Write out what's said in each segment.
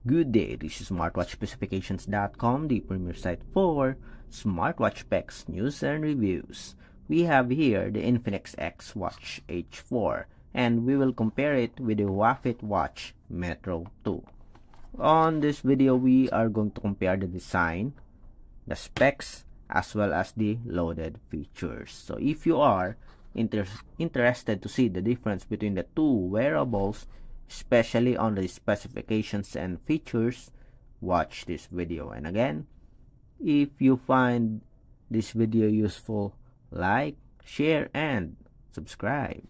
Good day, this is smartwatchspecifications.com, the premier site for smartwatch specs, news, and reviews. We have here the Infinix X Watch H4, and we will compare it with the Wafit Watch Metro 2. On this video, we are going to compare the design, the specs, as well as the loaded features. So if you are interested to see the difference between the two wearables, especially on the specifications and features, watch this video. And again, if you find this video useful, like, share, and subscribe.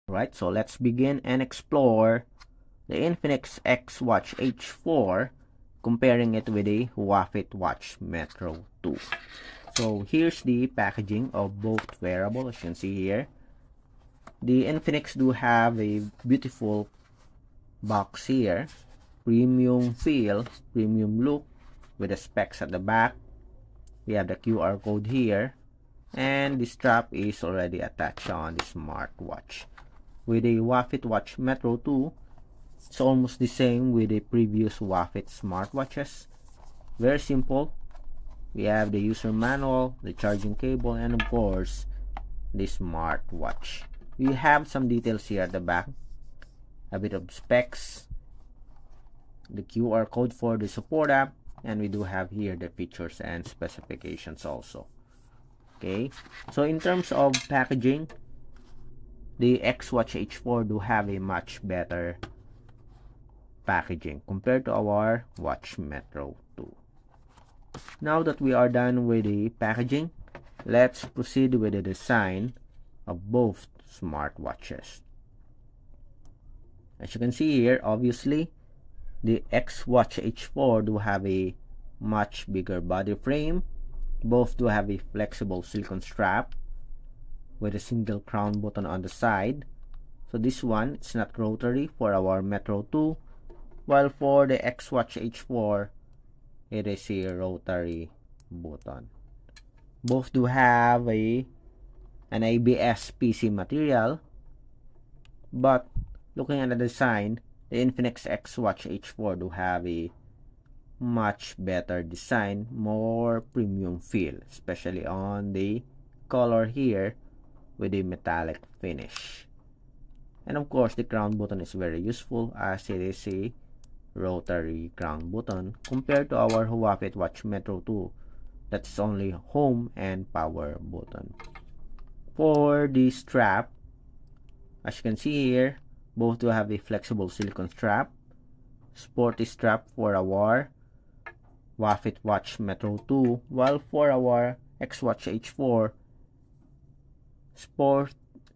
Alright, so let's begin and explore the Infinix X Watch H4, comparing it with the Wafit Watch Metro 2. So here's the packaging of both wearables. As you can see here, the Infinix do have a beautiful box here, premium feel, premium look, with the specs at the back. We have the QR code here, and the strap is already attached on the smartwatch. With the Wafit Watch Metro 2, it's almost the same with the previous Wafit smartwatches. Very simple. We have the user manual, the charging cable, and of course the smartwatch. We have some details here at the back, a bit of specs, the QR code for the support app, and we do have here the features and specifications also. Okay, so in terms of packaging, the X Watch H4 do have a much better packaging compared to our Watch Metro 2. Now that we are done with the packaging, let's proceed with the design of both smartwatches. As you can see here, obviously, the X Watch H4 do have a much bigger body frame. Both do have a flexible silicone strap with a single crown button on the side. So this one, it's not rotary for our Metro 2, while for the X Watch H4, it is a rotary button. Both do have an ABS PC material, but looking at the design, the Infinix X Watch H4 do have a much better design, more premium feel, especially on the color here with the metallic finish. And of course, the crown button is very useful as it is a rotary crown button compared to our Wafit Watch Metro 2, that's only home and power button. For the strap, as you can see here, both do have a flexible silicone strap, sporty strap for our Wafit Watch Metro 2, while for our X Watch H4,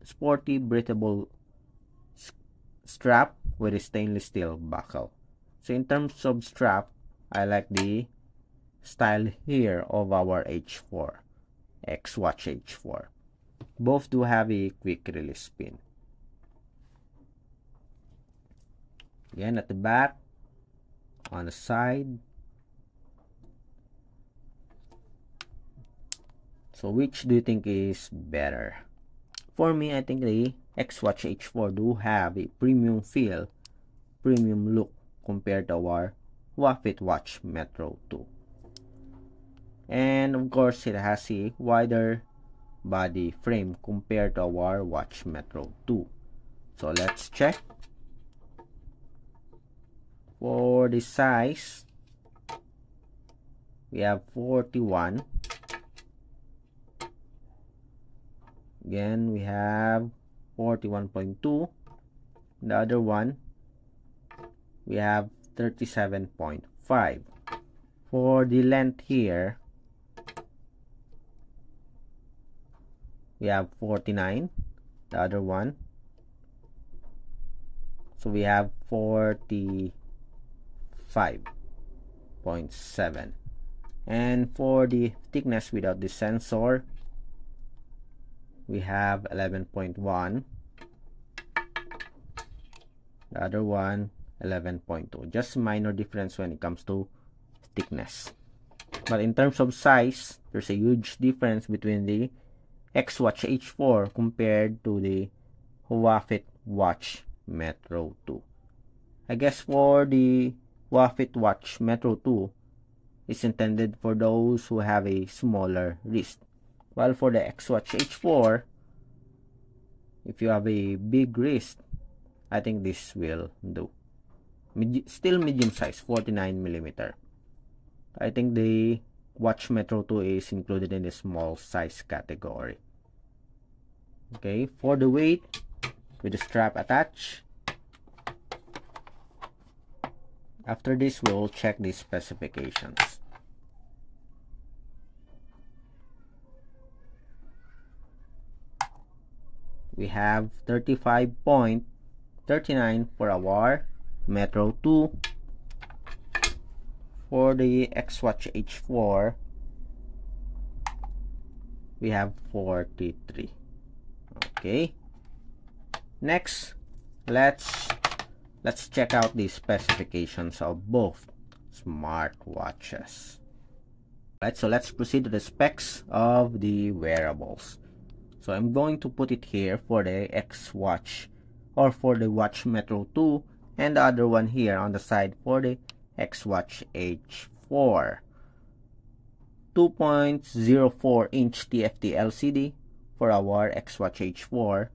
sporty breathable strap with a stainless steel buckle. So in terms of strap, I like the style here of our H4, X Watch H4. Both do have a quick release pin. Again, at the back, on the side. So which do you think is better? For me, I think the X Watch H4 do have a premium feel, premium look compared to our Wafit Watch Metro 2. And of course, it has a wider body frame compared to our Watch Metro 2. So let's check. For the size, we have 41. Again, we have 41.2. The other one, we have 37.5. For the length here, we have 49. The other one, so we have 45.7. And for the thickness without the sensor, we have 11.1. The other one, 11.2. Just minor difference when it comes to thickness. But in terms of size, there's a huge difference between the X Watch H4 compared to the Wafit Watch Metro 2. I guess for the Wahoo Watch Metro 2 is intended for those who have a smaller wrist. While for the X-Watch H4, if you have a big wrist, I think this will do. Still medium size, 49mm. I think the Watch Metro 2 is included in the small size category. Okay, for the weight, with the strap attached. After this, we will check the specifications. We have 35.39 for our Metro 2. For the X-Watch H4, we have 43. Okay. Next, let's check out the specifications of both smartwatches. Right, so let's proceed to the specs of the wearables. So I'm going to put it here for the X-Watch or for the Watch Metro 2, and the other one here on the side for the X-Watch H4. 2.04-inch TFT LCD for our X-Watch H4,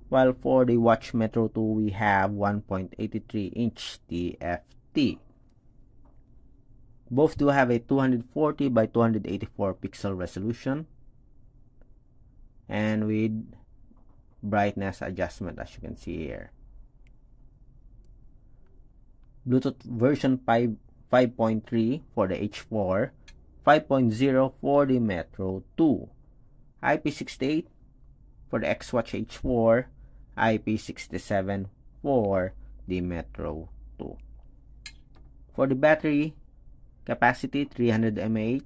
while for the Watch Metro 2 we have 1.83-inch TFT. Both do have a 240 by 284 pixel resolution and with brightness adjustment, as you can see here. Bluetooth version 5.3 for the H4, 5.0 for the Metro 2, IP68 for the X-Watch H4, IP67 for the Metro 2. For the battery capacity, 300 mAh,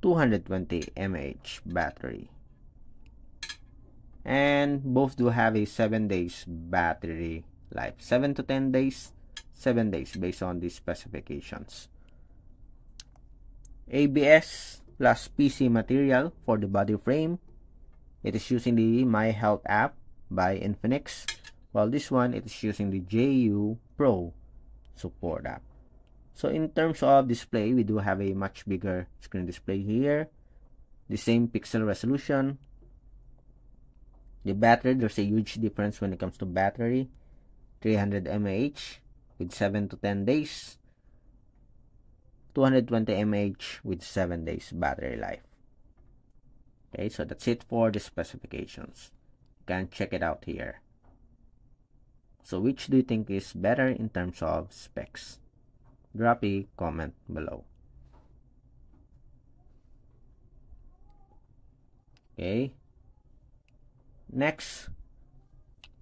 220 mAh battery. And both do have a 7 days battery life. 7 to 10 days, 7 days based on the specifications. ABS plus PC material for the body frame. It is using the My Health app by Infinix, while this one it is using the JU Pro support app. So in terms of display, we do have a much bigger screen display here. The same pixel resolution. The battery, there's a huge difference when it comes to battery. 300 mAh with 7 to 10 days. 220 mAh with 7 days battery life. Okay, so that's it for the specifications. You can check it out here. So which do you think is better in terms of specs? Drop a comment below. Okay. Next,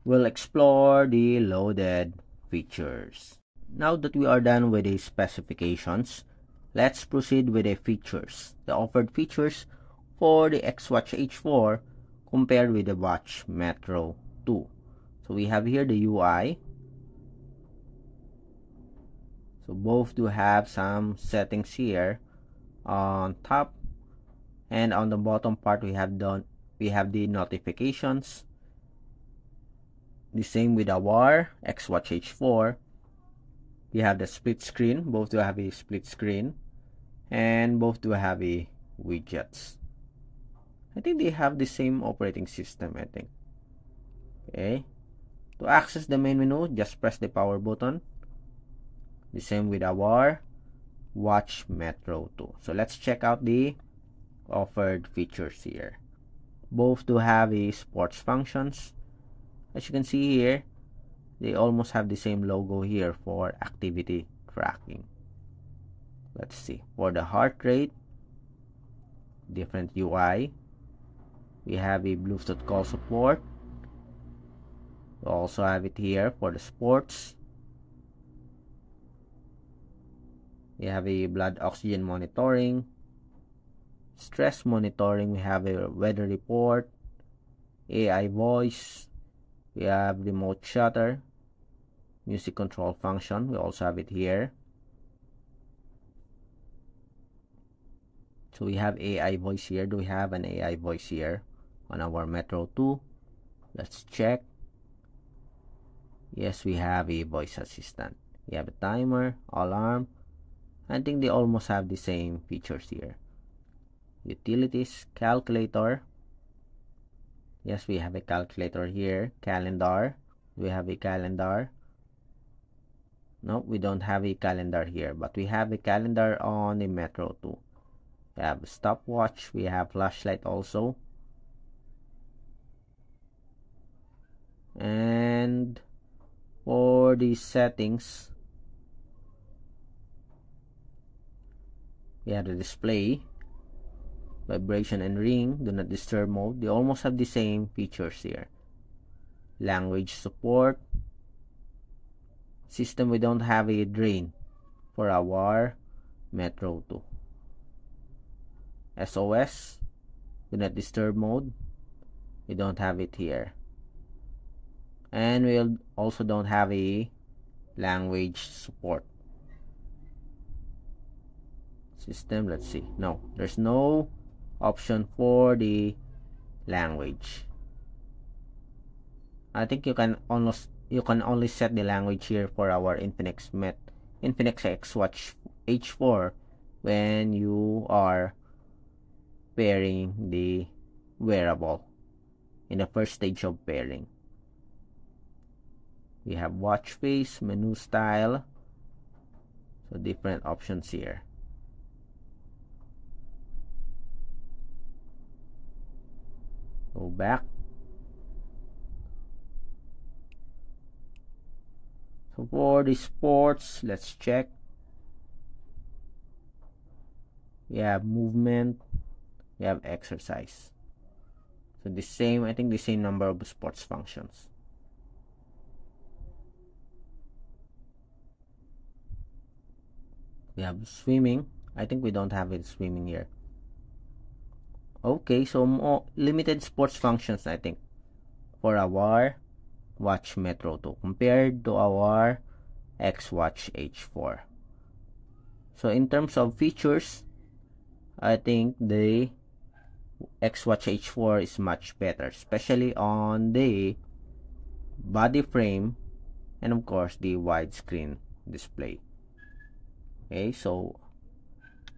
we'll explore the loaded features. Now that we are done with the specifications, let's proceed with the features. The offered features for the X-Watch H4 compared with the Watch Metro 2. So we have here the UI. So both do have some settings here on top, and on the bottom part we have the notifications. The same with our X-Watch H4. We have the split screen. Both do have a split screen, and both do have a widgets. I think they have the same operating system, I think. Okay. To access the main menu, just press the power button. The same with our Watch Metro 2. So let's check out the offered features here. Both do have a sports functions. As you can see here, they almost have the same logo here for activity tracking. Let's see. For the heart rate, different UI. We have a Bluetooth call support. We also have it here for the sports. We have a blood oxygen monitoring, stress monitoring. We have a weather report, AI voice. We have remote shutter, music control function. We also have it here. So we have AI voice here. Do we have an AI voice here on our Metro 2? Let's check. Yes, we have a voice assistant. We have a timer, alarm. I think they almost have the same features here. Utilities, calculator. Yes, we have a calculator here. Calendar. We have a calendar. No, we don't have a calendar here, but we have a calendar on the Metro 2. We have a stopwatch. We have flashlight also. And for the settings, we have the display, vibration and ring, do not disturb mode. They almost have the same features here. Language support. System, we don't have a drain for our Metro 2. SOS, do not disturb mode. We don't have it here. And we also don't have a language support. System, let's see. No, there's no option for the language. I think you can only set the language here for our Infinix X Watch H4 when you are pairing the wearable in the first stage of pairing. We have watch face, menu style, so different options here. Go back. So for the sports, let's check. We have movement, we have exercise. So the same, I think the same number of sports functions. We have swimming. I think we don't have it swimming here. Okay, so more limited sports functions, I think, for our Watch Metro 2 compared to our X Watch H4. So in terms of features, I think the X Watch H4 is much better, especially on the body frame and of course the widescreen display. Okay, so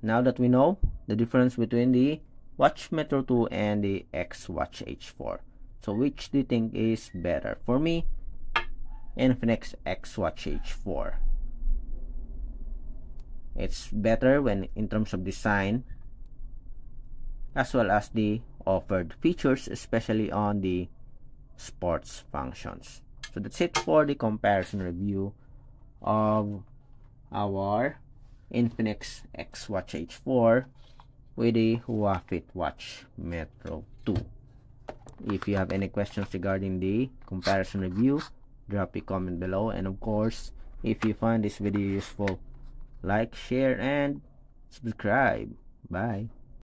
now that we know the difference between the Watch Metro 2 and the X Watch H4, so which do you think is better? For me, Infinix X Watch H4. It's better when in terms of design as well as the offered features, especially on the sports functions. So that's it for the comparison review of our Infinix X Watch H4 with the Wahfit Watch Metro 2. If you have any questions regarding the comparison review, drop a comment below, and of course, if you find this video useful, like, share, and subscribe. Bye.